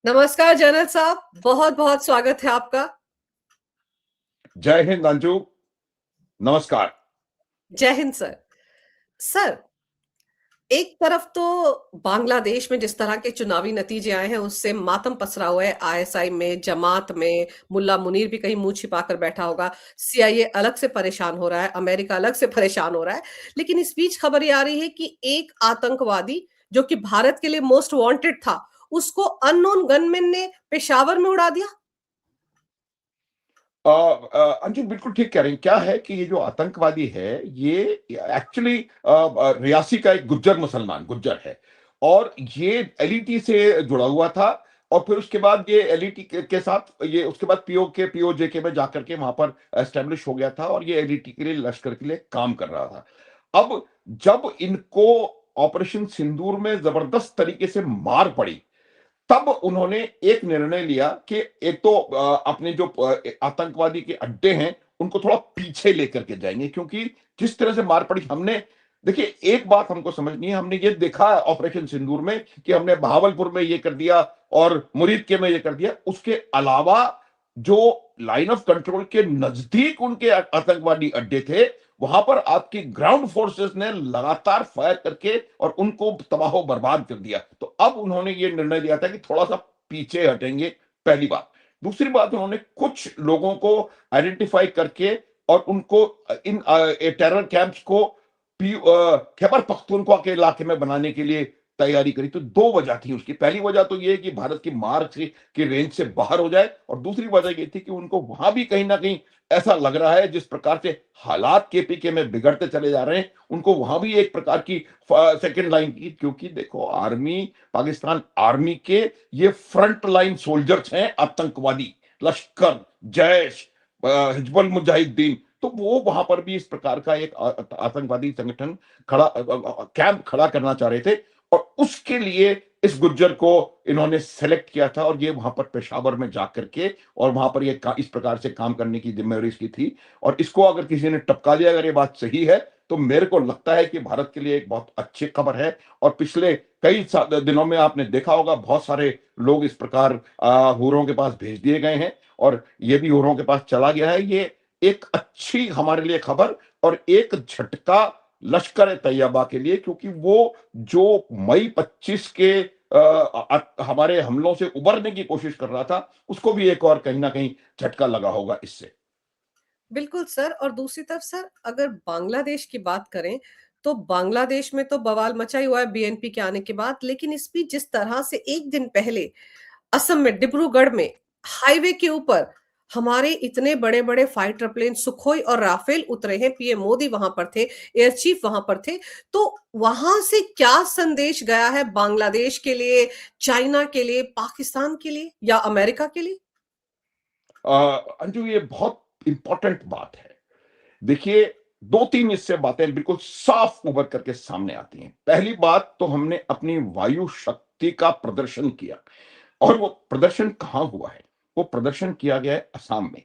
नमस्कार जनरल साहब, बहुत-बहुत स्वागत है आपका। जय हिंद अंजू। नमस्कार। जय हिंद सर। सर, एक तरफ तो बांग्लादेश में जिस तरह के चुनावी नतीजे आए हैं, उससे मातम पसरा हुआ है। आईएसआई में, जमात में, मुल्ला मुनीर भी कहीं मुँह छिपाकर बैठा होगा। सीआईए अलग से परेशान हो रहा है, अमेरिका अलग से परेशान हो रहा है। लेकिन इस बीच खबर ये आ रही है कि एक आतंकवादी, जो कि भारत के लिए मोस्ट वांटेड था, उसको अननोन गनमैन ने पेशावर में उड़ा दिया। अंजू बिल्कुल ठीक कह रही हैं। क्या है कि ये जो आतंकवादी है, ये एक्चुअली रियासी का एक गुज्जर मुसलमान गुज्जर है। और ये एलईटी से जुड़ा हुआ था। और फिर उसके बाद ये एलईटी के साथ ये उसके बाद पीओजेके में जाकर के वहां पर एस्टेब्लिश हो गया था और ये एलईटी के लिए, लश्कर के लिए काम कर रहा था। अब जब इनको ऑपरेशन सिंदूर में जबरदस्त तरीके से मार पड़ी, तब उन्होंने एक निर्णय लिया कि एक तो अपने जो आतंकवादी के अड्डे हैं, उनको थोड़ा पीछे लेकर के जाएंगे, क्योंकि जिस तरह से मार पड़ी हमने, देखिए एक बात हमको समझनी है। हमने ये देखा ऑपरेशन सिंदूर में कि हमने बहावलपुर में ये कर दिया और मुरीद के में ये कर दिया। उसके अलावा जो लाइन ऑफ कंट्रोल के नजदीक उनके आतंकवादी अड्डे थे, वहां पर आपकी ग्राउंड फोर्सेस ने लगातार फायर करके और उनको तबाह बर्बाद कर दिया। तो अब उन्होंने ये निर्णय लिया था कि थोड़ा सा पीछे हटेंगे, पहली बात। दूसरी बात, उन्होंने कुछ लोगों को आइडेंटिफाई करके और उनको इन टेरर कैंप्स को खैबर पख्तूनख्वा के इलाके में बनाने के लिए तैयारी करी। तो दो वजह थी उसकी। पहली वजह तो ये कि भारत की मार की रेंज से बाहर हो जाए, और दूसरी वजह ये थी कि उनको वहां भी कहीं ना कहीं ऐसा लग रहा है, जिस प्रकार से हालात केपीके में बिगड़ते चले जा रहे हैं, उनको वहां भी एक प्रकार की सेकंड लाइन की, क्योंकि देखो आर्मी, पाकिस्तान आर्मी के ये फ्रंट लाइन सोल्जर्स हैं आतंकवादी, लश्कर, जैश, हिजबुल मुजाहिदीन। तो वो वहां पर भी इस प्रकार का एक आतंकवादी संगठन खड़ा, कैंप खड़ा करना चाह रहे थे। और उसके लिए इस गुज्जर को इन्होंने सेलेक्ट किया था, और ये वहां पर पेशावर में जाकर के और वहां पर ये इस प्रकार से काम करने की जिम्मेदारी इसकी थी। और इसको अगर किसी ने टपका लिया, अगर ये बात सही है, तो मेरे को लगता है कि भारत के लिए एक बहुत अच्छी खबर है। और पिछले कई दिनों में आपने देखा होगा, बहुत सारे लोग इस प्रकार हूरों के पास भेज दिए गए हैं, और ये भी हूरों के पास चला गया है। ये एक अच्छी हमारे लिए खबर और एक झटका लश्कर ए तैयबा के लिए, क्योंकि वो जो मई 25 के हमारे हमलों से उबरने की कोशिश कर रहा था, उसको भी एक और कहीं ना कहीं झटका लगा होगा इससे। बिल्कुल सर। और दूसरी तरफ सर, अगर बांग्लादेश की बात करें, तो बांग्लादेश में तो बवाल मचा ही हुआ है बीएनपी के आने के बाद। लेकिन इस बीच जिस तरह से एक दिन पहले असम में डिब्रूगढ़ में हाईवे के ऊपर हमारे इतने बड़े बड़े फाइटर प्लेन सुखोई और राफेल उतरे हैं, पीएम मोदी वहां पर थे, एयर चीफ वहां पर थे, तो वहां से क्या संदेश गया है बांग्लादेश के लिए, चाइना के लिए, पाकिस्तान के लिए या अमेरिका के लिए? अंजू, ये बहुत इंपॉर्टेंट बात है। देखिए, दो तीन इससे बातें बिल्कुल साफ उभर करके सामने आती हैं। पहली बात तो, हमने अपनी वायु शक्ति का प्रदर्शन किया, और वो प्रदर्शन कहां हुआ है? वो प्रदर्शन किया गया है असम में।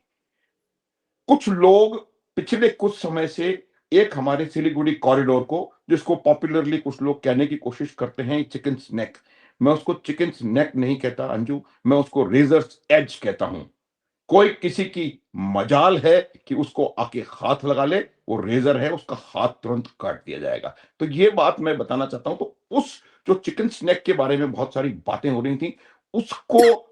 कुछ लोग पिछले कुछ समय से एक हमारे सिलीगुड़ी कॉरिडोर को, जिसको पॉपुलरली कुछ लोग कहने की कोशिश करते हैं चिकन स्नैक, मैं उसको चिकन स्नैक नहीं कहता अंजू, मैं उसको रेजर्स एज कहता हूं। कोई किसी की मजाल है कि उसको आके हाथ लगा ले, वो रेजर है, उसका हाथ तुरंत काट दिया जाएगा। तो ये बात मैं बताना चाहता हूं। तो उस जो चिकन स्नैक के बारे में बहुत सारी बातें हो रही थी, उसको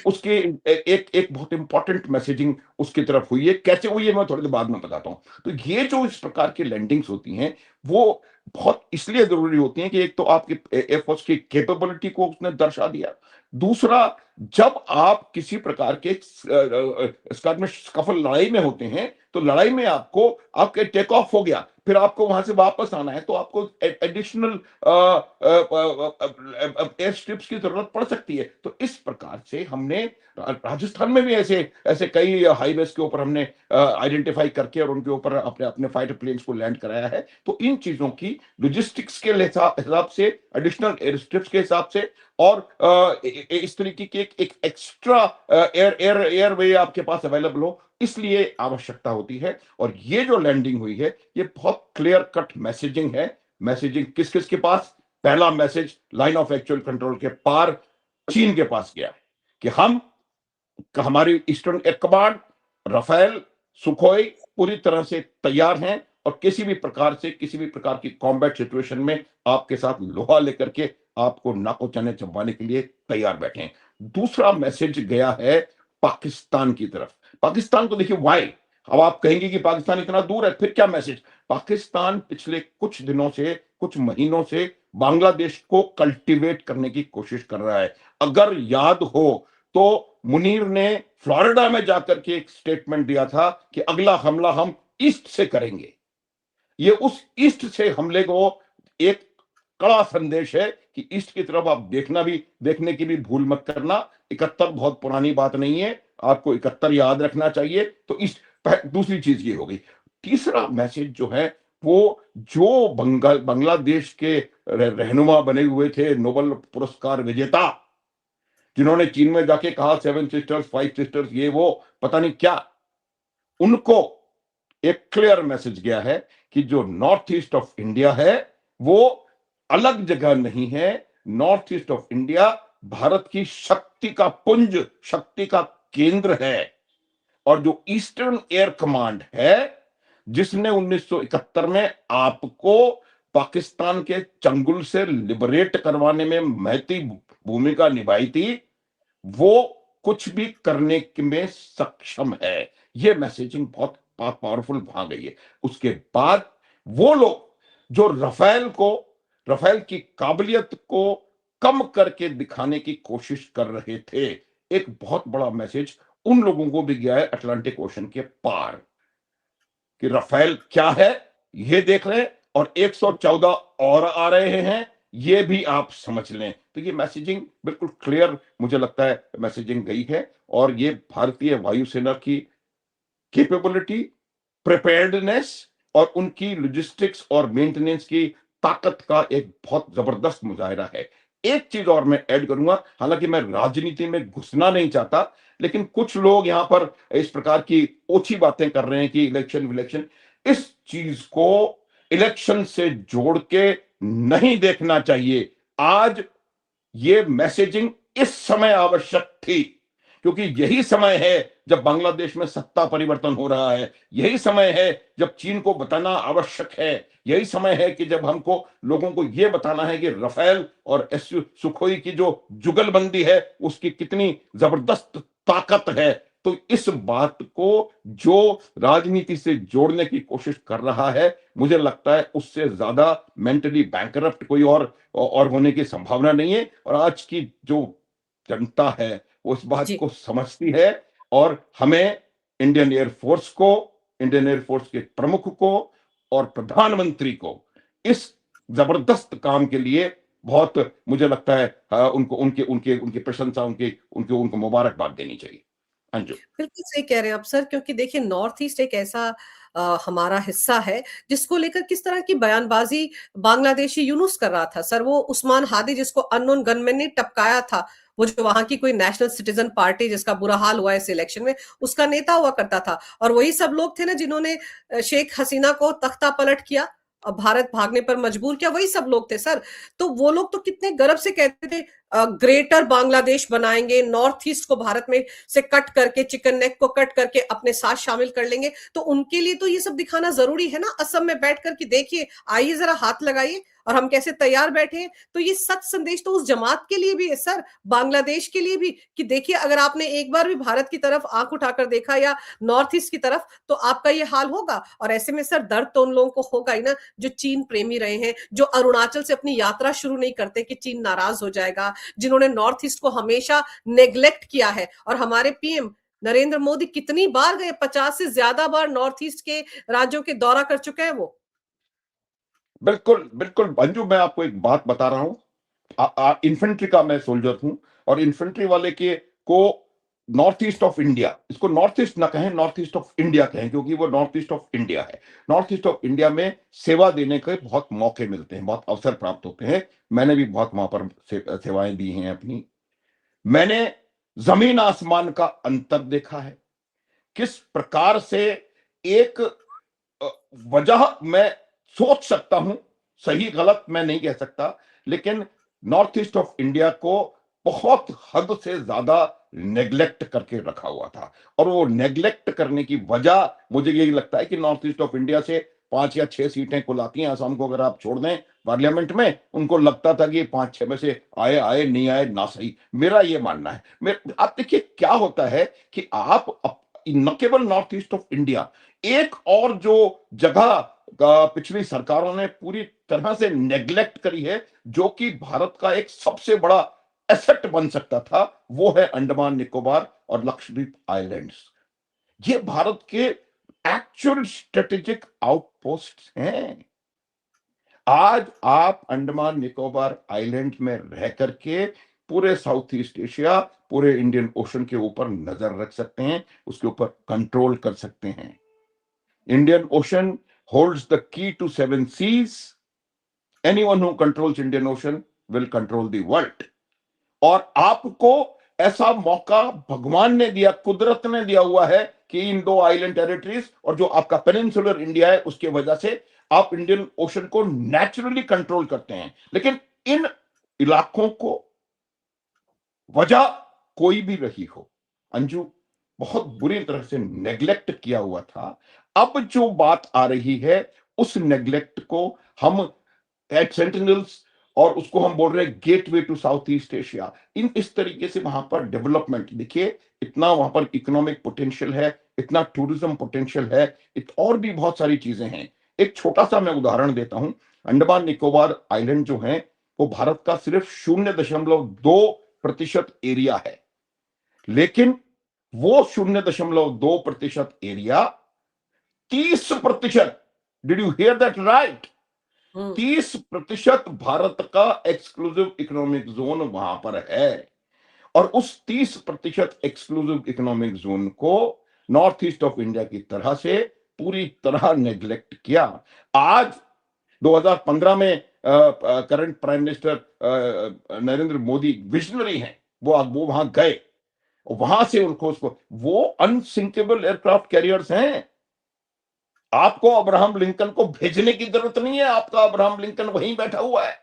उसके एक एक बहुत इंपॉर्टेंट मैसेजिंग उसकी तरफ हुई है। कैसे हुई है, मैं थोड़ी देर बाद में बताता हूं। तो ये जो इस प्रकार की लैंडिंग्स होती हैं, वो बहुत इसलिए जरूरी होती हैं कि एक तो आपकी एयरफोर्स की कैपेबिलिटी को उसने दर्शा दिया। दूसरा, जब आप किसी प्रकार के स्कफल लड़ाई में होते हैं, तो लड़ाई में आपको, आपके टेक ऑफ हो गया, फिर आपको वहां से वापस आना है, तो आपको एडिशनल एयर स्ट्रिप्स की जरूरत पड़ सकती है। तो इस प्रकार से हमने राजस्थान में भी ऐसे ऐसे कई हाईवेज के ऊपर हमने आइडेंटिफाई करके और उनके ऊपर अपने अपने फाइटर प्लेन्स को लैंड कराया है। तो इन चीजों की लॉजिस्टिक्स के हिसाब से, एडिशनल एयर स्ट्रिप्स के हिसाब से, और इस तरीके की एक एक्स्ट्रा एयरवे आपके पास अवेलेबल हो, इसलिए आवश्यकता होती है। और ये जो लैंडिंग हुई है, ये बहुत क्लियर कट मैसेजिंग है। मैसेजिंग किस किस के पास? पहला message, line of actual control के पार चीन के पास गया कि हमारी eastern air command, Rafale, Sukhoi पूरी तरह से तैयार हैं और किसी भी प्रकार की कॉम्बैट सिचुएशन में आपके साथ लोहा लेकर के आपको नाको चने चबाने के लिए तैयार बैठे हैं। दूसरा मैसेज गया है पाकिस्तान की तरफ। पाकिस्तान को देखिए वाई, अब आप कहेंगे कि पाकिस्तान इतना दूर है, फिर क्या मैसेज? पाकिस्तान पिछले कुछ दिनों से, कुछ महीनों से बांग्लादेश को कल्टीवेट करने की कोशिश कर रहा है। अगर याद हो तो मुनीर ने फ्लोरिडा में जाकर के एक स्टेटमेंट दिया था कि अगला हमला हम ईस्ट से करेंगे। ये उस ईस्ट से हमले को एक कड़ा संदेश है कि ईस्ट की तरफ आप देखने की भी भूल मत करना। 71 बहुत पुरानी बात नहीं है, आपको 71 याद रखना चाहिए। तो ईस्ट, दूसरी चीज ये हो गई। तीसरा मैसेज जो है वो, जो बांग्लादेश के रहनुमा बने हुए थे, नोबेल पुरस्कार विजेता, जिन्होंने चीन में जाके कहा 7 सिस्टर्स 5 सिस्टर्स ये वो पता नहीं क्या, उनको एक क्लियर मैसेज गया है कि जो नॉर्थ ईस्ट ऑफ इंडिया है वो अलग जगह नहीं है। North east of India Bharat की शक्ति का पुंज, शक्ति का केंद्र है। और जो ईस्टर्न एयर कमांड है, जिसने 1971 में आपको पाकिस्तान के चंगुल से लिबरेट करवाने में महती भूमिका निभाई थी, वो कुछ भी करने में सक्षम है। ये मैसेजिंग बहुत पावरफुल वहां गई है। उसके बाद वो लोग जो राफेल की काबिलियत को कम करके दिखाने की कोशिश कर रहे थे, एक बहुत बड़ा मैसेज उन लोगों को भी गया है अटलांटिक ओशन के पार कि राफेल क्या है ये देख लें, और 114 और आ रहे हैं ये भी आप समझ लें। तो ये मैसेजिंग बिल्कुल क्लियर मुझे लगता है मैसेजिंग गई है। और ये भारतीय वायुसेना की कैपेबिलिटी, प्रिपेयर्डनेस और उनकी लॉजिस्टिक्स और मेंटेनेंस की ताकत का एक बहुत जबरदस्त मुजाहिरा है। एक चीज और मैं ऐड करूंगा, हालांकि मैं राजनीति में घुसना नहीं चाहता, लेकिन कुछ लोग यहां पर इस प्रकार की ओछी बातें कर रहे हैं कि इलेक्शन विलेक्शन, इस चीज को इलेक्शन से जोड़ के नहीं देखना चाहिए। आज ये मैसेजिंग इस समय आवश्यक थी, क्योंकि यही समय है जब बांग्लादेश में सत्ता परिवर्तन हो रहा है। यही समय है जब चीन को बताना आवश्यक है। यही समय है कि जब हमको लोगों को यह बताना है कि राफेल और एस सुखोई की जो जुगलबंदी है उसकी कितनी जबरदस्त ताकत है। तो इस बात को जो राजनीति से जोड़ने की कोशिश कर रहा है, मुझे लगता है उससे ज्यादा मेंटली बैंकरप्ट कोई और होने की संभावना नहीं है। और आज की जो जनता है वो इस बात जी। को समझती है। और हमें इंडियन एयरफोर्स को, इंडियन एयरफोर्स के प्रमुख को और प्रधानमंत्री को इस जबरदस्त काम के लिए बहुत, मुझे लगता है उनको उनके उनके उनकी प्रशंसा, उनको मुबारकबाद देनी चाहिए। अंजू। बिल्कुल सही कह रहे हैं आप सर, क्योंकि देखिए नॉर्थ ईस्ट एक ऐसा हमारा हिस्सा है जिसको लेकर किस तरह की बयानबाजी बांग्लादेशी यूनुस कर रहा था सर। वो उस्मान हादी जिसको अननोन गनमैन ने टपकाया था, वो जो वहां की कोई नेशनल सिटीजन पार्टी जिसका बुरा हाल हुआ इस इलेक्शन में, उसका नेता हुआ करता था। और वही सब लोग थे ना जिन्होंने शेख हसीना को तख्ता पलट किया और भारत भागने पर मजबूर किया, वही सब लोग थे सर। तो वो लोग तो कितने गर्व से कहते थे ग्रेटर बांग्लादेश बनाएंगे, नॉर्थ ईस्ट को भारत में से कट करके, चिकन नेक को कट करके अपने साथ शामिल कर लेंगे। तो उनके लिए तो ये सब दिखाना जरूरी है ना, असम में बैठ कर कि देखिए, आइए जरा हाथ लगाइए और हम कैसे तैयार बैठे हैं। तो ये सच संदेश तो उस जमात के लिए भी है सर, बांग्लादेश के लिए भी, कि देखिए अगर आपने एक बार भी भारत की तरफ आंख उठाकर देखा या नॉर्थ ईस्ट की तरफ, तो आपका ये हाल होगा। और ऐसे में सर दर्द तो उन लोगों को होगा ही ना जो चीन प्रेमी रहे हैं, जो अरुणाचल से अपनी यात्रा शुरू नहीं करते कि चीन नाराज हो जाएगा, जिन्होंने नॉर्थ ईस्ट को हमेशा नेग्लेक्ट किया है। और हमारे पीएम नरेंद्र मोदी कितनी बार गए, 50 से ज्यादा बार नॉर्थ ईस्ट के राज्यों के दौरा कर चुके हैं वो। बिल्कुल बिल्कुल अंजू, मैं आपको एक बात बता रहा हूं। इन्फेंट्री का मैं सोल्जर हूं, और इन्फेंट्री वाले के को नॉर्थ ईस्ट ऑफ इंडिया, इसको नॉर्थ ईस्ट ना कहें, नॉर्थ ईस्ट ऑफ इंडिया कहें, क्योंकि वो नॉर्थ ईस्ट ऑफ इंडिया है। नॉर्थ ईस्ट ऑफ इंडिया में सेवा देने के बहुत मौके मिलते हैं, बहुत अवसर प्राप्त होते हैं। मैंने भी बहुत वहां पर सेवाएं दी हैं अपनी। मैंने जमीन आसमान का अंतर देखा है, किस प्रकार से एक वजह मैं सोच सकता हूं, सही गलत मैं नहीं कह सकता, लेकिन नॉर्थ ईस्ट ऑफ इंडिया को बहुत हद से ज्यादा नेग्लेक्ट करके रखा हुआ था। और वो नेग्लेक्ट करने की वजह मुझे यही लगता है कि नॉर्थ ईस्ट ऑफ इंडिया से 5 या 6 सीटें कुल आती हैं असम को, अगर आप छोड़ दें पार्लियामेंट में, उनको लगता था कि 5-6 में से आए आए, नहीं आए ना सही। मेरा ये मानना है। आप देखिए क्या होता है कि न केवल नॉर्थ ईस्ट ऑफ इंडिया, एक और जो जगह पिछली सरकारों ने पूरी तरह से नेग्लेक्ट करी है, जो कि भारत का एक सबसे बड़ा एसेट बन सकता था, वो है अंडमान निकोबार और लक्षद्वीप आइलैंड्स। ये भारत के एक्चुअल स्ट्रेटेजिक आउटपोस्ट हैं। आज आप अंडमान निकोबार आइलैंड में रह करके पूरे साउथ ईस्ट एशिया, पूरे इंडियन ओशन के ऊपर नजर रख सकते हैं, उसके ऊपर कंट्रोल कर सकते हैं। Indian Ocean holds the key to 7 seas. Anyone who controls Indian Ocean will control the world. और आपको ऐसा मौका भगवान ने दिया, कुदरत ने दिया हुआ है कि इन 2 आइलैंड टेरिटरीज और जो आपका पेनिनसुलर इंडिया है, उसके वजह से आप इंडियन ओशन को नेचुरली कंट्रोल करते हैं। लेकिन इन इलाकों को वजह कोई भी रही हो, अंजू, बहुत बुरी तरह से नेग्लेक्ट किया हुआ था। अब जो बात आ रही है, उस नेग्लेक्ट को हम एट सेंटिनल्स, और उसको हम बोल रहे हैं gateway to South East Asia. इन इस तरीके से वहां पर डेवलपमेंट देखिए, इतना वहां पर इकोनॉमिक पोटेंशियल है, इतना टूरिज्म पोटेंशियल है, और भी बहुत सारी चीजें हैं। एक छोटा सा मैं उदाहरण देता हूं। अंडमान निकोबार आइलैंड जो है, वो भारत का सिर्फ 0.2% एरिया है। लेकिन वो 0.2% area 30%, did you hear that right, हुँ। 30% भारत का एक्सक्लूसिव इकोनॉमिक जोन वहां पर है। और उस 30% एक्सक्लूसिव इकोनॉमिक जोन को नॉर्थ ईस्ट ऑफ इंडिया की तरह से पूरी तरह नेग्लेक्ट किया। आज 2015 में current prime minister Narendra Modi visionary हैं, वो वहां गए, वहां से उनको उसको वो अनसिंकेबल एयरक्राफ्ट कैरियर्स हैं। आपको अब्राहम लिंकन को भेजने की जरूरत नहीं है, आपका अब्राहम लिंकन वहीं बैठा हुआ है।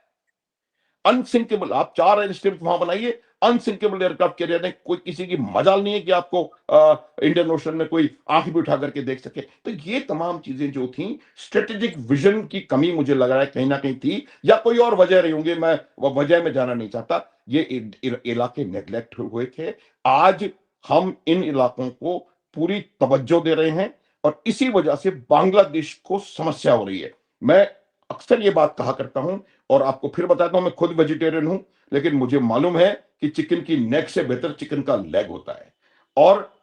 अनसिंकेबल, आप 4 एयर स्ट्रिप्स वहां बनाइए, अनसिंकेबल एयरक्राफ्ट कैरियर है, कोई किसी की मजाल नहीं है कि आपको इंडियन ओशन में कोई आंख भी उठा करके देख सके। तो ये तमाम चीजें जो थी, स्ट्रेटेजिक विजन की कमी मुझे लग रहा है कहीं ना कहीं थी, या कोई और वजह रही होंगी, मैं वो वजह में जाना नहीं चाहता। ये इलाके नेग्लेक्ट हुए थे। आज हम इन इलाकों को पूरी तवज्जो दे रहे हैं, और इसी वजह से बांग्लादेश को समस्या हो रही है। मैं अक्सर ये बात कहा करता हूं, और आपको फिर बताता हूं, मैं खुद वेजिटेरियन हूं, लेकिन मुझे मालूम है कि चिकन की नेक से बेहतर चिकन का लेग होता है। और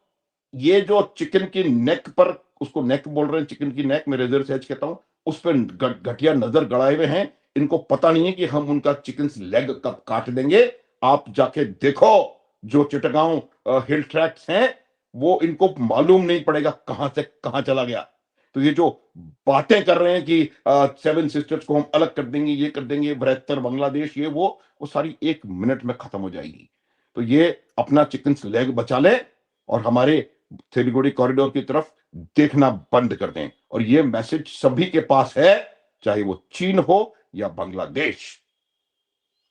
ये जो चिकन की नेक पर, उसको नेक बोल रहे हैं, चिकन की नेक, मैं रेजर से एज कहता हूं, उस पर घटिया नजर गड़ाए हुए हैं। इनको पता नहीं है कि हम उनका चिकन लेग कब काट देंगे। आप जाके देखो, जो चिटगांव हिल ट्रैक्स हैं, वो इनको मालूम नहीं पड़ेगा कहां से कहां चला गया। तो ये जो बातें कर रहे हैं कि 7 सिस्टर्स को हम अलग कर देंगे, ये कर देंगे, बृहत्तर बांग्लादेश, ये वो सारी 1 मिनट में खत्म हो जाएगी। तो ये अपना चिकन लेग बचा ले, और हमारे सिलीगुड़ी कॉरिडोर की तरफ देखना बंद कर दें। और ये मैसेज सभी के पास है, चाहे वो चीन हो या बांग्लादेश।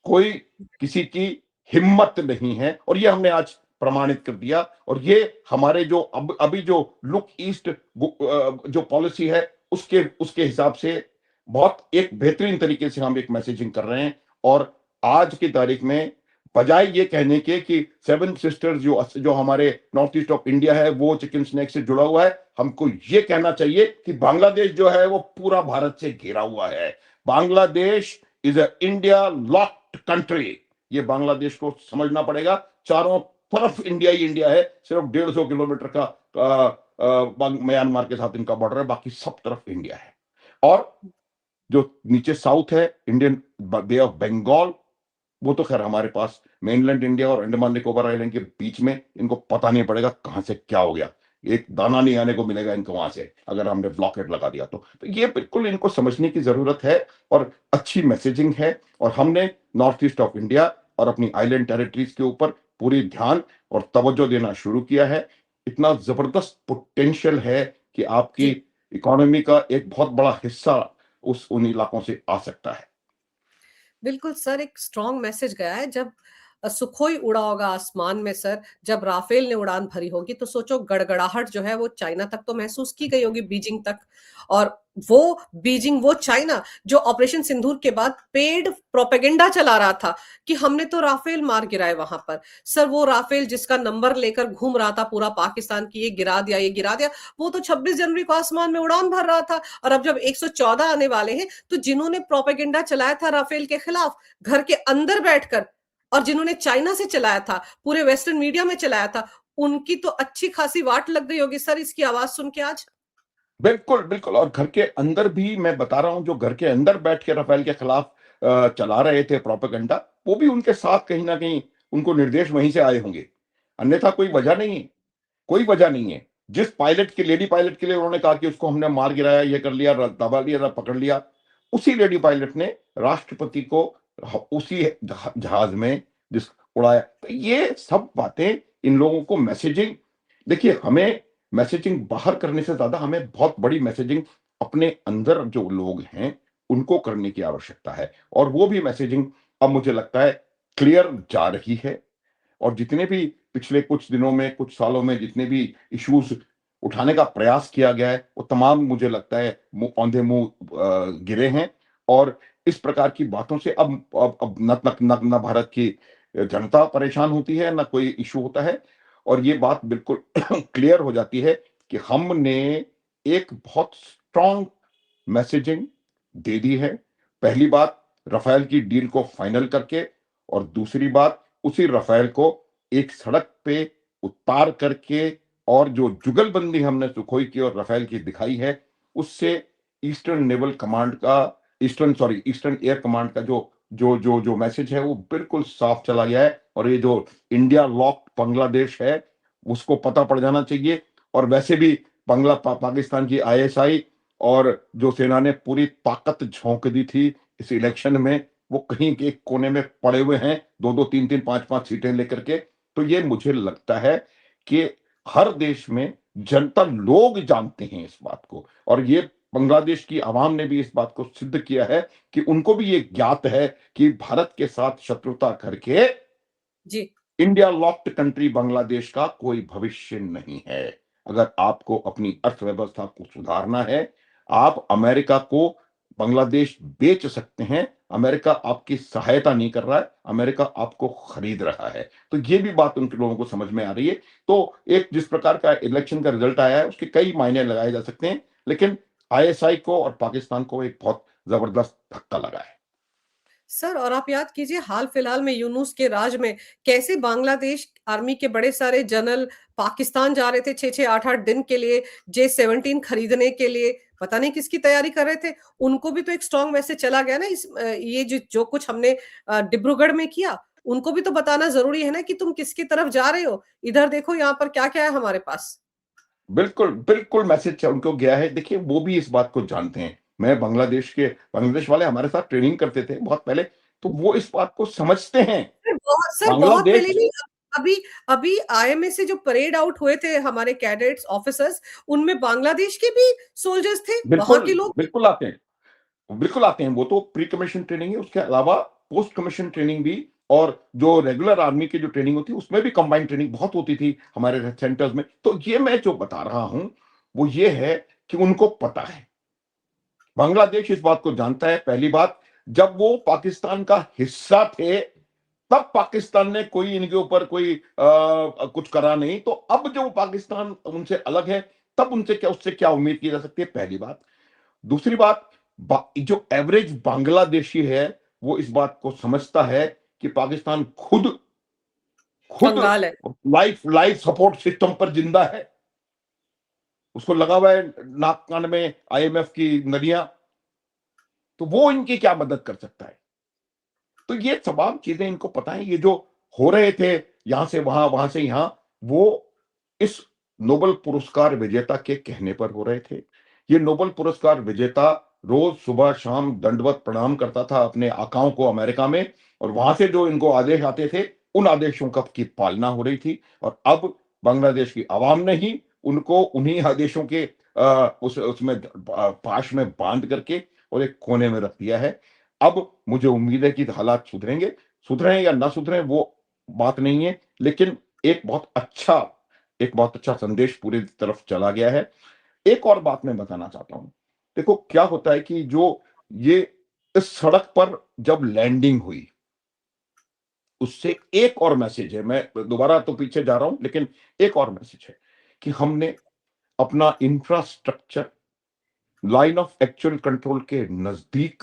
कोई किसी की हिम्मत नहीं है, और ये हमने आज प्रमाणित कर दिया। और ये हमारे जो अभी जो लुक ईस्ट जो पॉलिसी है, उसके उसके हिसाब से बहुत एक बेहतरीन तरीके से हम एक मैसेजिंग कर रहे हैं। और आज की तारीख में, बजाय ये कहने के कि 7 सिस्टर्स जो जो हमारे नॉर्थ ईस्ट ऑफ इंडिया है, वो चिकन स्नैक से जुड़ा हुआ है, हमको ये कहना चाहिए कि बांग्लादेश जो है वो पूरा भारत से घिरा हुआ है। Bangladesh is a India locked country. ये बांग्लादेश को समझना पड़ेगा। चारों तरफ इंडिया ही इंडिया है। सिर्फ 150 किलोमीटर का म्यांमार के साथ इनका बॉर्डर है, बाकी सब तरफ इंडिया है। और जो नीचे साउथ है, इंडियन बे ऑफ बंगाल, वो तो खैर हमारे पास मेनलैंड इंडिया और अंडमान निकोबार आइलैंड के बीच में, इनको पता नहीं पड़ेगा कहां से क्या हो गया। एक दाना नहीं आने को मिलेगा इनको वहां से, अगर हमने ब्लॉकेट लगा दिया तो ये बिल्कुल इनको समझने की जरूरत है। और अच्छी मैसेजिंग है। और हमने नॉर्थ ईस्ट ऑफ इंडिया और अपनी आइलैंड टेरिटरीज के ऊपर पूरी ध्यान और तवज्जो देना शुरू किया है। इतना जबरदस्त पोटेंशियल है कि आपकी जी। इकोनॉमी का एक बहुत बड़ा हिस्सा उन इलाकों से आ सकता है। बिल्कुल सर, एक स्ट्रॉन्ग मैसेज गया है जब सुखोई उड़ा होगा आसमान में सर, जब राफेल ने उड़ान भरी होगी, तो सोचो गड़गड़ाहट जो है वो चाइना तक तो महसूस की गई होगी, बीजिंग तक। और वो बीजिंग, वो चाइना जो ऑपरेशन सिंदूर के बाद पेड प्रोपेगेंडा चला रहा था कि हमने तो राफेल मार गिराए वहां पर। सर वो राफेल जिसका नंबर लेकर घूम रहा था पूरा पाकिस्तान की, ये गिरा दिया, ये गिरा दिया, वो तो 26 जनवरी को आसमान में उड़ान भर रहा था। और अब जब 114 आने वाले हैं, तो जिन्होंने प्रोपेगेंडा चलाया था राफेल के खिलाफ घर के अंदर बैठकर, और जिन्होंने चाइना से चलाया था, पूरे वेस्टर्न मीडिया में चलाया था, उनकी तो अच्छी खासी वाट लग गई होगी सर इसकी आवाज सुन के आज। बिल्कुल, बिल्कुल। और घर के अंदर भी मैं बता रहा हूँ, जो घर के अंदर बैठ के राफेल के खिलाफ चला रहे थे प्रोपेगेंडा, वो भी उनके साथ कहीं न कहीं उनको निर्देश वहीं से आए होंगे। अन्यथा कोई वजह नहीं है, कोई वजह नहीं है। जिस पायलट के लेडी पायलट के लिए उन्होंने कहा कि उसको हमने मार गिराया, ये कर लिया, दबा लिया, पकड़ लिया, उसी लेडी पायलट ने राष्ट्रपति को उसी जहाज में जिस उड़ाया। तो ये सब बातें, इन लोगों को मैसेजिंग, देखिए, हमें मैसेजिंग बाहर करने से ज्यादा हमें बहुत बड़ी मैसेजिंग अपने अंदर जो लोग हैं उनको करने की आवश्यकता है। और वो भी मैसेजिंग अब मुझे लगता है क्लियर जा रही है। और जितने भी पिछले कुछ दिनों में, कुछ सालों में जितने भी इश्यूज उठाने का प्रयास किया गया है, वो तमाम मुझे लगता है औंधे मुंह गिरे हैं। और इस प्रकार की बातों से अब न भारत की जनता परेशान होती है, ना कोई इश्यू होता है। और ये बात बिल्कुल क्लियर हो जाती है कि हमने एक बहुत स्ट्रांग मैसेजिंग दे दी है। पहली बात, राफेल की डील को फाइनल करके, और दूसरी बात, उसी राफेल को एक सड़क पे उतार करके, और जो जुगलबंदी हमने सुखोई की और राफेल की दिखाई है, उससे ईस्टर्न एयर कमांड का जो मैसेज है वो बिल्कुल साफ चला गया है। और ये जो इंडिया लॉक्ड बांग्लादेश है, उसको पता पड़ जाना चाहिए। और वैसे भी पाकिस्तान की आईएसआई और जो सेना ने पूरी ताकत झोंक दी थी इस इलेक्शन में, वो कहीं के एक कोने में पड़े हुए हैं, 2-2, 3-3, 5-5 सीटें लेकर के। तो ये मुझे लगता है कि हर देश में जनता, लोग जानते हैं इस बात को। और ये बांग्लादेश की आवाम ने भी इस बात को सिद्ध किया है कि उनको भी ये ज्ञात है कि भारत के साथ शत्रुता करके जी। इंडिया लॉक्ड कंट्री बांग्लादेश का कोई भविष्य नहीं है। अगर आपको अपनी अर्थव्यवस्था को सुधारना है, आप अमेरिका को बांग्लादेश बेच सकते हैं। अमेरिका आपकी सहायता नहीं कर रहा है, अमेरिका आपको खरीद रहा है। तो ये भी बात उन लोगों को समझ में आ रही है। तो एक जिस प्रकार का इलेक्शन का रिजल्ट आया है, उसके कई मायने लगाए जा सकते हैं, लेकिन आईएसआई को और पाकिस्तान को एक बहुत जबरदस्त धक्का लगा है। सर और आप याद कीजिए हाल फिलहाल में यूनुस के राज में कैसे बांग्लादेश आर्मी के बड़े सारे जनरल पाकिस्तान जा रहे थे 6-6 8-8 दिन के लिए, J-17 खरीदने के लिए, पता नहीं किसकी तैयारी कर रहे थे। उनको भी तो एक स्ट्रांग मैसेज चला गया ना, ये जो कुछ हमने डिब्रूगढ़ में किया, उनको भी तो बताना जरूरी है ना कि तुम किसकी तरफ जा रहे हो, इधर देखो यहाँ पर क्या क्या है हमारे पास। बिल्कुल, बिल्कुल मैसेज उनको गया है। देखिए, वो भी इस बात को जानते हैं। बांग्लादेश वाले हमारे साथ ट्रेनिंग करते थे बहुत पहले, तो वो इस बात को समझते हैं। सर बहुत पहले बांग्लादेश नहीं, अभी अभी आईएमए से जो परेड आउट हुए थे हमारे कैडेट्स ऑफिसर्स, उनमें बांग्लादेश के भी सोल्जर्स थे, वहां बिल्कुल, के लोग। बिल्कुल आते हैं। बिल्कुल आते हैं। वो तो प्री कमीशन ट्रेनिंग है, उसके अलावा पोस्ट कमीशन ट्रेनिंग भी, और जो रेगुलर आर्मी की जो ट्रेनिंग होती है, उसमें भी कंबाइंड ट्रेनिंग बहुत होती थी हमारे सेंटर्स में। तो ये मैं जो बता रहा हूं, वो ये है कि उनको पता है, बांग्लादेश इस बात को जानता है। पहली बात, जब वो पाकिस्तान का हिस्सा थे, तब पाकिस्तान ने कोई इनके ऊपर कोई कुछ करा नहीं। तो अब जो पाकिस्तान उनसे अलग है, तब उनसे क्या उससे क्या उम्मीद की जा सकती है, पहली बात। दूसरी बात, जो एवरेज बांग्लादेशी है, वो इस बात को समझता है कि पाकिस्तान खुद खुद कंगाल है। लाइफ लाइफ सपोर्ट सिस्टम पर जिंदा है। उसको लगा हुआ है नाक कान में आईएमएफ की नलियां, तो वो इनकी क्या मदद कर सकता है। तो ये तमाम चीजें इनको पता है। ये जो हो रहे थे यहां से वहां, वहां से यहां, वो इस नोबेल पुरस्कार विजेता के कहने पर हो रहे थे। ये नोबेल पुरस्कार विजेता रोज सुबह शाम दंडवत प्रणाम करता था अपने आकाओं को अमेरिका में, और वहां से जो इनको आदेश आते थे, उन आदेशों का की पालना हो रही थी। और अब बांग्लादेश की आवाम ने ही उनको उन्हीं आदेशों के उसमें पाश में बांध करके और एक कोने में रख दिया है। अब मुझे उम्मीद है कि हालात सुधरेंगे। सुधरें या ना सुधरें, वो बात नहीं है, लेकिन एक बहुत अच्छा एक बहुत अच्छा संदेश पूरी तरफ चला गया है। एक और बात मैं बताना चाहता हूँ। देखो क्या होता है कि जो ये इस सड़क पर जब लैंडिंग हुई, उससे एक और मैसेज है, मैं दोबारा तो पीछे जा रहा हूँ, लेकिन एक और मैसेज है कि हमने अपना infrastructure line of actual control के नजदीक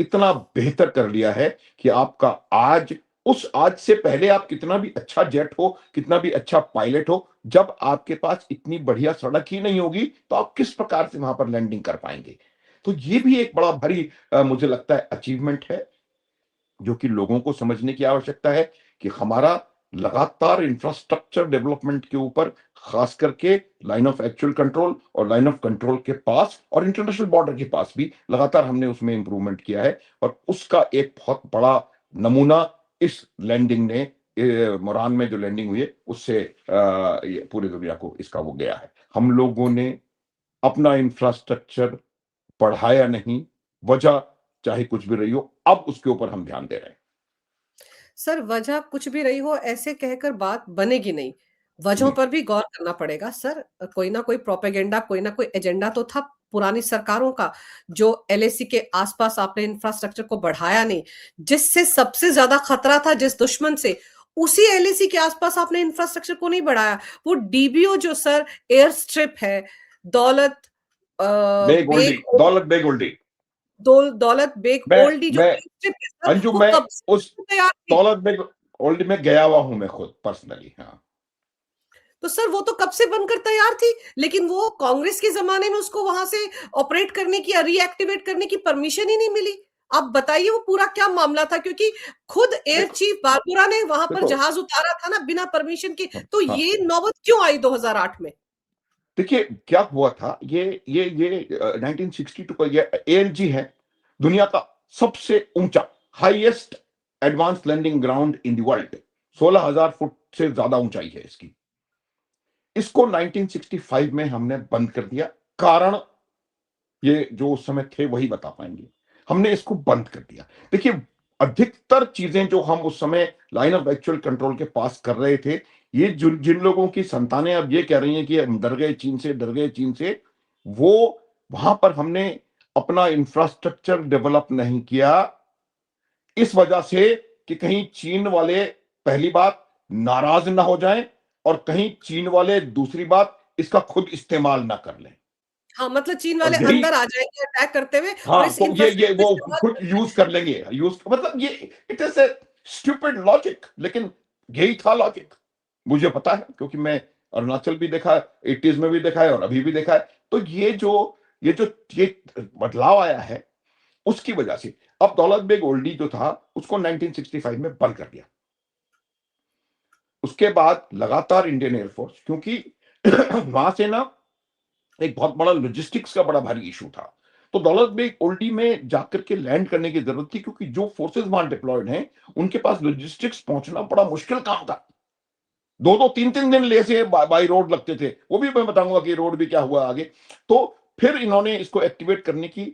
इतना बेहतर कर लिया है कि आपका आज से पहले आप कितना भी अच्छा जेट हो, कितना भी अच्छा पायलट हो, जब आपके पास इतनी बढ़िया सड़क ही नहीं होगी, तो आप किस प्रकार से वहां पर लैंडिंग कर पाएंगे? तो ये भी एक बड़ा भारी मुझे लगता है अचीवमेंट है, जो कि लोगों को समझने की आवश्यकता है कि हमारा लगातार इंफ्रास्ट्रक्चर डेवलपमेंट के ऊपर, खास करके लाइन ऑफ एक्चुअल कंट्रोल और लाइन ऑफ कंट्रोल के पास और इंटरनेशनल बॉर्डर के पास भी लगातार हमने उसमें इंप्रूवमेंट किया है। और उसका एक बहुत बड़ा नमूना इस लैंडिंग ने, मोरान में जो लैंडिंग हुई है, उससे ये पूरी दुनिया को इसका वो गया है। हम लोगों ने अपना इंफ्रास्ट्रक्चर बढ़ाया नहीं, वजह चाहे कुछ भी रही हो, अब उसके ऊपर हम ध्यान दे रहे हैं। सर, वजह कुछ भी रही हो, ऐसे कहकर बात बनेगी नहीं। वजहों नहीं, पर भी गौर करना पड़ेगा सर। कोई ना कोई प्रोपेगेंडा, कोई ना कोई एजेंडा तो था पुरानी सरकारों का, जो एलएसी के आसपास आपने इंफ्रास्ट्रक्चर को बढ़ाया नहीं। जिससे सबसे ज्यादा खतरा था जिस दुश्मन से, उसी एलएसी के आसपास आपने इंफ्रास्ट्रक्चर को नहीं बढ़ाया। वो डीबीओ जो सर एयर स्ट्रिप है, दौलत बेग ओल्डी, बेग दौलत बेग ओल्डी। दौलत बेग मैं ओल्डी जो मैं एयर स्ट्रिप है सर, अंजू, वो मैं कब उस से तैयार थी? दौलत बेग ओल्डी में गया हुआ हूं, मैं खुद पर्सनली। हाँ, तो सर वो तो कब से बनकर तैयार थी, लेकिन वो कांग्रेस के जमाने में उसको वहां से ऑपरेट करने की या रीएक्टिवेट करने की परमिशन ही नहीं मिली। आप बताइए वो पूरा क्या मामला था, क्योंकि खुद एयर देखो चीफ बारबुरा ने वहां पर देखो जहाज उतारा था ना बिना परमिशन के। हाँ, तो हाँ। ये नौबत क्यों आई 2008 में? देखिए क्या हुआ था, ये 1962 का ये एएलजी है, दुनिया का सबसे ऊंचा, highest advance landing ground in the world. 16,000 foot से ज्यादा ऊंचाई है इसकी। इसको 1965 में हमने बंद कर दिया। कारण ये जो उस समय थे वही बता पाएंगे। हमने इसको बंद कर दिया। देखिए, अधिकतर चीजें जो हम उस समय लाइन ऑफ एक्चुअल कंट्रोल के पास कर रहे थे, ये जिन जिन लोगों की संतानें अब ये कह रही हैं कि हम डर गए चीन से, डर गए चीन से, वो वहां पर हमने अपना इंफ्रास्ट्रक्चर डेवलप नहीं किया, इस वजह से कि कहीं चीन वाले, पहली बात, नाराज ना हो जाएं, और कहीं चीन वाले दूसरी बात इसका खुद इस्तेमाल ना कर लें। हाँ, मतलब चीन और वाले यही, अंदर आ जाएंगे अटैक करते हुए और हाँ, इस तो ये इंफ्रास्ट्रक्चर का वो इस्तेमाल खुद कर यूज लेंगे। कर लेंगे, यूज मतलब ये, it is a stupid logic, लेकिन यही था लॉजिक। मुझे पता है क्योंकि मैं अरुणाचल भी देखा है, 80s में भी देखा है और अभी भी देखा है। तो ये बदलाव आया है, उसकी वजह से अब दौलत बेग ओल्डी जो था उसको 1965 में बंद कर दिया। उसके बाद लगातार इंडियन एयरफोर्स, क्योंकि वहां से ना एक बहुत बड़ा लॉजिस्टिक्स का बड़ा भारी इशू था, तो दौलत बेग ओल्डी में जाकर के लैंड करने की जरूरत थी, क्योंकि जो फोर्सेस वहां डिप्लॉयड हैं उनके पास लॉजिस्टिक्स पहुंचना बड़ा मुश्किल काम था। दो दो तीन तीन दिन ले से बाई रोड लगते थे, वो भी मैं बताऊंगा कि रोड भी क्या हुआ आगे। तो फिर इन्होंने इसको एक्टिवेट करने की,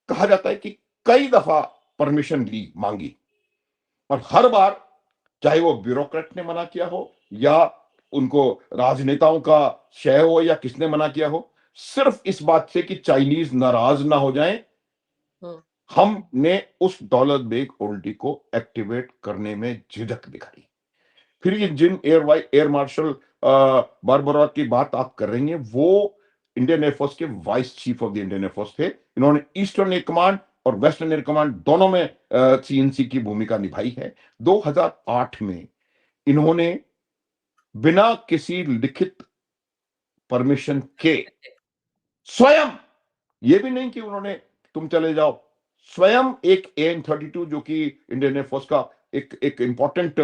कहा जाता है कि कई दफा परमिशन ली, मांगी, और हर बार, चाहे वो ब्यूरोक्रेट ने मना किया हो या उनको राजनेताओं का शय हो या किसने मना किया हो, सिर्फ इस बात से कि चाइनीज नाराज ना हो जाएं, हम्म। हमने उस दौलत बेग ओल्डी को एक्टिवेट करने में झिझक दिखाई। फिर ये जिन एयर मार्शल बारबरा की बात आप कर रही हैं, वो इंडियन एयरफोर्स के vice chief of the Indian air force थे। इन्होंने ईस्टर्न एयर कमांड और वेस्टर्न एयर कमांड दोनों में सीएनसी की भूमिका निभाई है। 2008 में इन्होंने बिना किसी लिखित परमिशन के स्वयं, ये भी नहीं कि उन्होंने तुम चले जाओ, स्वयं एक AN-32 जो कि इंडियन एयरफोर्स का एक एक इंपॉर्टेंट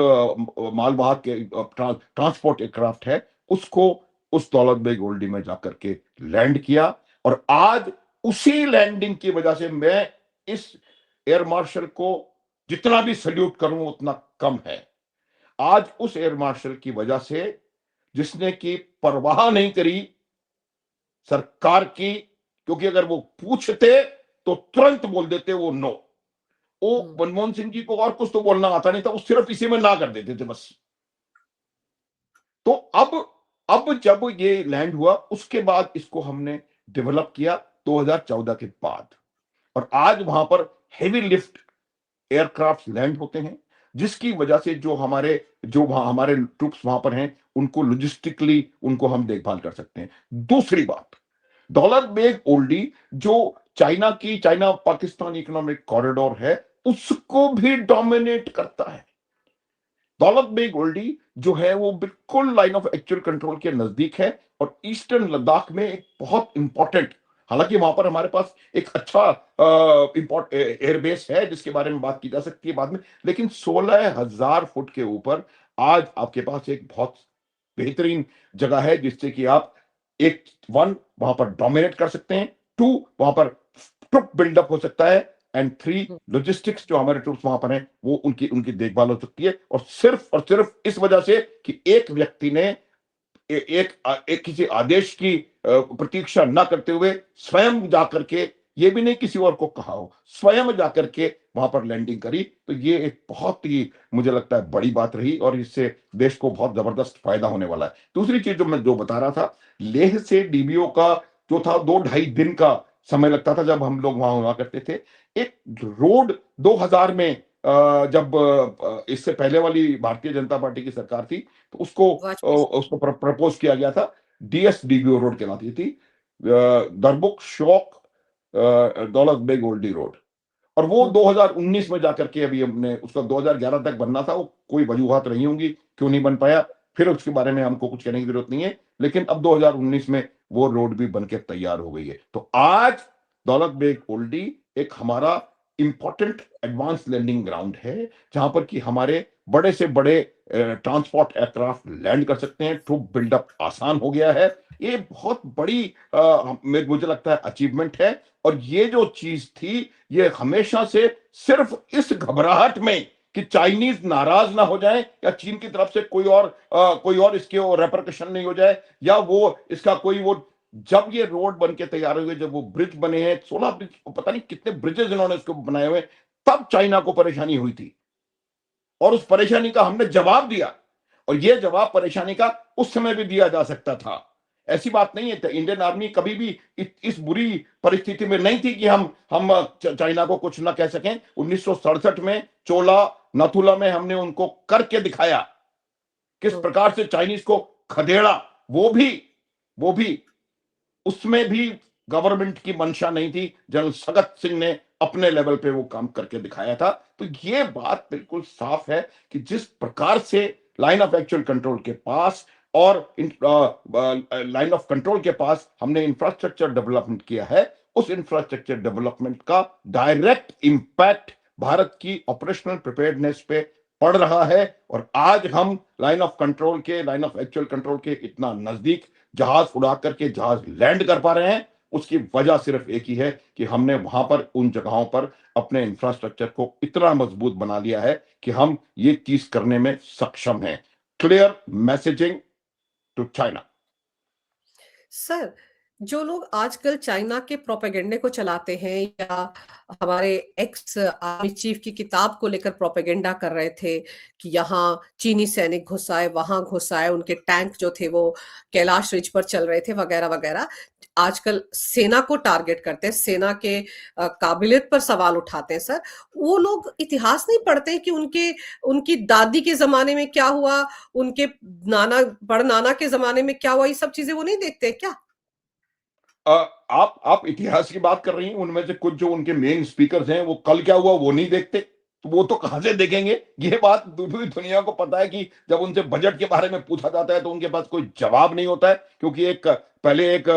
मालवाहक ट्रांसपोर्ट एयरक्राफ्ट है, उसको उस दौलत बेग ओल्डी में जाकर के लैंड किया। और आज उसी लैंडिंग की वजह से मैं इस एयर मार्शल को जितना भी सल्यूट करूं उतना कम है। आज उस एयर मार्शल की वजह से, जिसने की परवाह नहीं करी सरकार की, क्योंकि अगर वो पूछते तो तुरंत बोल देते वो नो, वो हुँ, मनमोहन सिंह जी को और कुछ तो बोलना आता नहीं था, वो सिर्फ इसी में ना कर देते थे बस। तो अब जब ये लैंड हुआ, उसके बाद इसको हमने डेवलप किया 2014 के बाद, और आज वहां पर हेवी लिफ्ट एयरक्राफ्ट लैंड होते हैं, जिसकी वजह से जो वहां हमारे ट्रूप्स वहां पर हैं, उनको लॉजिस्टिकली उनको हम देखभाल कर सकते हैं। दूसरी बात, दौलत बेग ओल्डी जो चाइना पाकिस्तान इकोनॉमिक कॉरिडोर है, उसको भी डोमिनेट करता है। दौलत बेग ओल्डी जो है वो बिल्कुल लाइन ऑफ एक्चुअल कंट्रोल के नजदीक है, और ईस्टर्न लद्दाख में एक बहुत इंपॉर्टेंट, हालांकि वहां पर हमारे पास एक अच्छा एयरबेस है जिसके बारे में बात की जा सकती है बाद में, लेकिन 16,000 फुट के ऊपर आज आपके पास एक बहुत बेहतरीन जगह है, जिससे कि आप एक वन वहां पर डोमिनेट कर सकते हैं, टू वहां पर ट्रुप बिल्डअप हो सकता है, एंड थ्री हुँ, लॉजिस्टिक्स जो हमारे ट्रूप्स वहां पर हैं वो उनकी उनकी देखभाल हो सकती है, और सिर्फ इस वजह से कि एक व्यक्ति ने एक किसी आदेश की प्रतीक्षा न करते हुए स्वयं जाकर के, ये भी नहीं किसी और को कहा हो, स्वयं जाकर के वहां पर लैंडिंग करी, तो ये एक बहुत ही मुझे लगता है बड़ी बात रही, और इससे देश को बहुत जबरदस्त फायदा होने वाला है। दूसरी चीज जो मैं बता रहा था, लेह से डीबीओ का जो था 2 ढाई दिन का समय लगता था जब हम लोग वहां हुआ करते थे। एक रोड 2000 में जब इससे पहले वाली भारतीय जनता पार्टी की सरकार थी, तो वाजपेयी उसको प्रपोज किया गया था, डीएसडीबीओ रोड कहलाती थी, दरबुक शौक दौलत बेग ओल्डी रोड। और वो हुँ, 2019 में जाकर के अभी हमने उसका 2011 तक बनना था, वो कोई वजूहत रही होंगी क्यों नहीं बन पाया, फिर उसके बारे में हमको कुछ कहने की जरूरत नहीं है, लेकिन अब 2019 में वो रोड भी बनकर तैयार हो गई है। तो आज दौलत बेग ओल्डी एक हमारा इंपॉर्टेंट एडवांस लैंडिंग ग्राउंड है, जहां पर कि हमारे बड़े से बड़े ट्रांसपोर्ट एयरक्राफ्ट लैंड कर सकते हैं, ट्रूप बिल्डअप आसान हो गया है। ये बहुत बड़ी मुझे लगता है अचीवमेंट है। और ये जो चीज थी, ये हमेशा से सिर्फ इस घबराहट में कि चाइनीज नाराज ना हो जाए, या चीन की तरफ से कोई और इसके रेपरकशन नहीं हो जाए, या वो इसका कोई वो, जब ये रोड बन के तैयार हुए, जब वो ब्रिज बने हैं, 16 ब्रिज, पता नहीं कितने ब्रिजेस इन्होंने इसको बनाए हुए, तब चाइना को परेशानी हुई थी, और उस परेशानी का हमने जवाब दिया, और यह जवाब परेशानी का उस समय भी दिया जा सकता था। ऐसी बात नहीं है, इंडियन आर्मी कभी भी इस बुरी परिस्थिति में नहीं थी कि हम चाइना को कुछ ना कह सकें। 1967 में चोला नथुला में हमने उनको करके दिखाया, किस हुँ, प्रकार से चाइनीज को खदेड़ा। वो भी उसमें भी गवर्नमेंट की मंशा नहीं थी, जनरल सगत सिंह ने अपने लेवल पे वो काम करके दिखाया था। तो ये बात बिल्कुल साफ है कि जिस प्रकार से लाइन ऑफ एक्चुअल कंट्रोल के पास और लाइन ऑफ कंट्रोल के पास हमने इंफ्रास्ट्रक्चर डेवलपमेंट किया है, उस इंफ्रास्ट्रक्चर डेवलपमेंट का डायरेक्ट इंपैक्ट भारत की ऑपरेशनल प्रिपेयर्डनेस पे पड़ रहा है। और आज हम लाइन ऑफ एक्चुअल कंट्रोल के इतना नजदीक जहाज उड़ा करके जहाज लैंड कर पा रहे हैं, उसकी वजह सिर्फ एक ही है कि हमने वहां पर उन जगहों पर अपने इंफ्रास्ट्रक्चर को इतना मजबूत बना लिया है कि हम ये चीज करने में सक्षम हैं। Clear messaging to China. Sir, जो लोग आजकल चाइना के प्रोपेगेंडे को चलाते हैं या हमारे एक्स आर्मी चीफ की किताब को लेकर प्रोपेगेंडा कर रहे थे कि यहाँ चीनी सैनिक घुस आए, वहां घुस आए, उनके टैंक जो थे वो कैलाश रिज पर चल रहे थे वगैरह वगैरह, आजकल सेना को टारगेट करते हैं, सेना के काबिलियत पर सवाल उठाते हैं। सर, वो लोग इतिहास नहीं पढ़ते कि उनके उनकी दादी के जमाने में क्या हुआ, उनके नाना बड़नाना के जमाने में क्या हुआ, ये सब चीजें वो नहीं देखते क्या? आप इतिहास की बात कर रही हैं, उनमें से कुछ जो उनके मेन स्पीकर्स हैं वो कल क्या हुआ वो नहीं देखते, तो वो तो कहां से देखेंगे। ये बात पूरी दुनिया को पता है कि जब उनसे बजट के बारे में पूछा जाता है तो उनके पास कोई जवाब नहीं होता है, क्योंकि पहले एक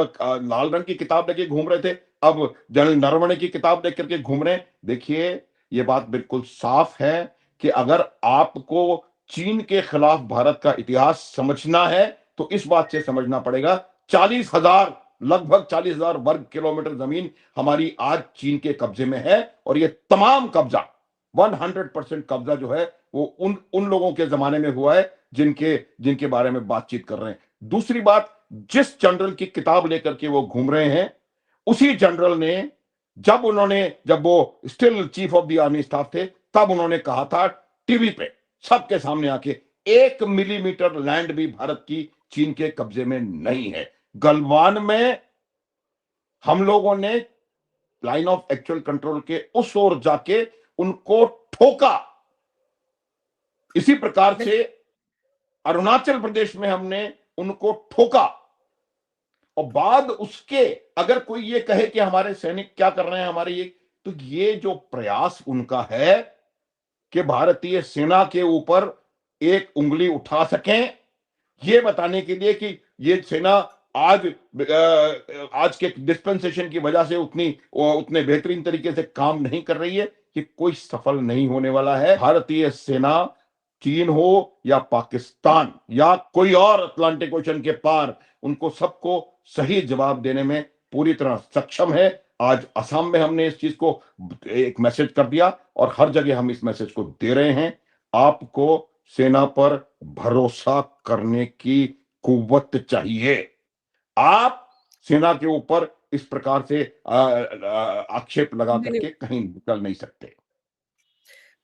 लाल रंग की किताब लेके घूम रहे थे, अब जनरल नरवणे की किताब लेकर के घूम रहे हैं। देखिए, ये बात बिल्कुल साफ है कि अगर आपको चीन के खिलाफ भारत का इतिहास समझना है, तो इस बात से समझना पड़ेगा, 40,000, लगभग 40,000 वर्ग किलोमीटर जमीन हमारी आज चीन के कब्जे में है, और ये तमाम कब्जा, 100% कब्जा जो है वो उन उन लोगों के जमाने में हुआ है जिनके जिनके बारे में बातचीत कर रहे हैं। दूसरी बात, जिस जनरल की किताब लेकर के वो घूम रहे हैं, उसी जनरल ने जब वो still chief of the army staff थे, तब उन्होंने कहा था टीवी पे सबके सामने आके, 1 मिलीमीटर लैंड भी भारत की चीन के कब्जे में नहीं है। गलवान में हम लोगों ने लाइन ऑफ एक्चुअल कंट्रोल के उस ओर जाके उनको ठोका। इसी प्रकार बिल से अरुणाचल प्रदेश में हमने उनको ठोका। और बाद उसके अगर कोई ये कहे कि हमारे सैनिक क्या कर रहे हैं हमारे ये, तो ये जो प्रयास उनका है कि भारतीय सेना के ऊपर एक उंगली उठा सकें, ये बताने के लिए कि ये सेना आज के डिस्पेंसेशन की वजह से उतने बेहतरीन तरीके से काम नहीं कर रही है, कि कोई सफल नहीं होने वाला है। भारतीय सेना चीन हो या पाकिस्तान या कोई और अटलांटिक ओशन के पार, उनको सबको सही जवाब देने में पूरी तरह सक्षम है। आज असम में हमने इस चीज को एक मैसेज कर दिया और हर जगह हम इस मैसेज को दे रहे हैं। आपको सेना पर भरोसा करने की कुव्वत चाहिए। आप सेना के ऊपर इस प्रकार से आक्षेप लगा नहीं, नहीं। करके कहीं निकल नहीं सकते।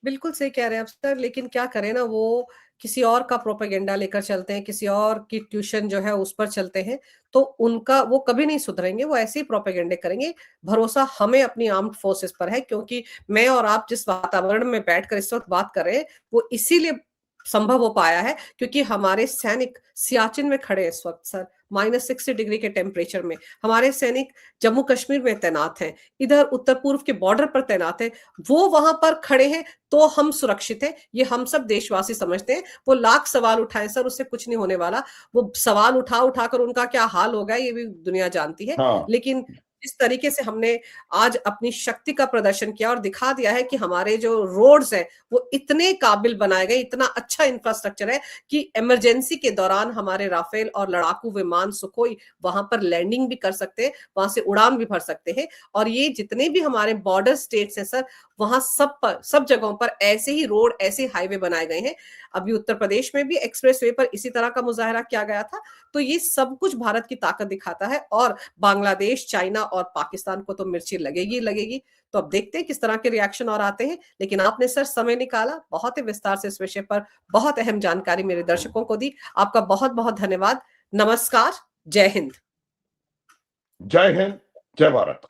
बिल्कुल सही कह रहे हैं आप सर, लेकिन क्या करें ना, वो किसी और का प्रोपेगेंडा लेकर चलते हैं, किसी और की ट्यूशन जो है उस पर चलते हैं, तो उनका वो कभी नहीं सुधरेंगे, वो ऐसे ही प्रोपेगेंडे करेंगे। भरोसा हमें अपनी आर्म्ड फोर्सेस पर है, क्योंकि मैं और आप जिस वातावरण में बैठकर इस वक्त बात कर रहे हैं, वो इसीलिए संभव हो पाया है क्योंकि हमारे सैनिक सियाचिन में खड़े हैं इस वक्त सर, -60 डिग्री के टेम्परेचर में। हमारे सैनिक जम्मू कश्मीर में तैनात हैं, इधर उत्तर पूर्व के बॉर्डर पर तैनात हैं, वो वहां पर खड़े हैं, तो हम सुरक्षित हैं, ये हम सब देशवासी समझते हैं। वो लाख सवाल उठाए सर, उससे कुछ नहीं होने वाला। वो सवाल उठा उठाकर उनका क्या हाल होगा ये भी दुनिया जानती है। हाँ, लेकिन जिस तरीके से हमने आज अपनी शक्ति का प्रदर्शन किया और दिखा दिया है कि हमारे जो रोड्स हैं वो इतने काबिल बनाए गए, इतना अच्छा इंफ्रास्ट्रक्चर है कि इमरजेंसी के दौरान हमारे राफेल और लड़ाकू विमान सुखोई वहां पर लैंडिंग भी कर सकते हैं, वहां से उड़ान भी भर सकते हैं। और ये जितने भी हमारे बॉर्डर स्टेट्स हैं सर, वहां सब जगहों पर ऐसे ही रोड, ऐसे हाईवे बनाए गए हैं। अभी उत्तर प्रदेश में भी एक्सप्रेस वे पर इसी तरह का मुजाहरा किया गया था। तो ये सब कुछ भारत की ताकत दिखाता है, और बांग्लादेश, चाइना और पाकिस्तान को तो मिर्ची लगेगी लगेगी। तो अब देखते हैं किस तरह के रिएक्शन और आते हैं। लेकिन आपने सर समय निकाला, बहुत ही विस्तार से इस विषय पर बहुत अहम जानकारी मेरे दर्शकों को दी। आपका बहुत बहुत धन्यवाद। नमस्कार। जय हिंद। जय हिंद, जय भारत।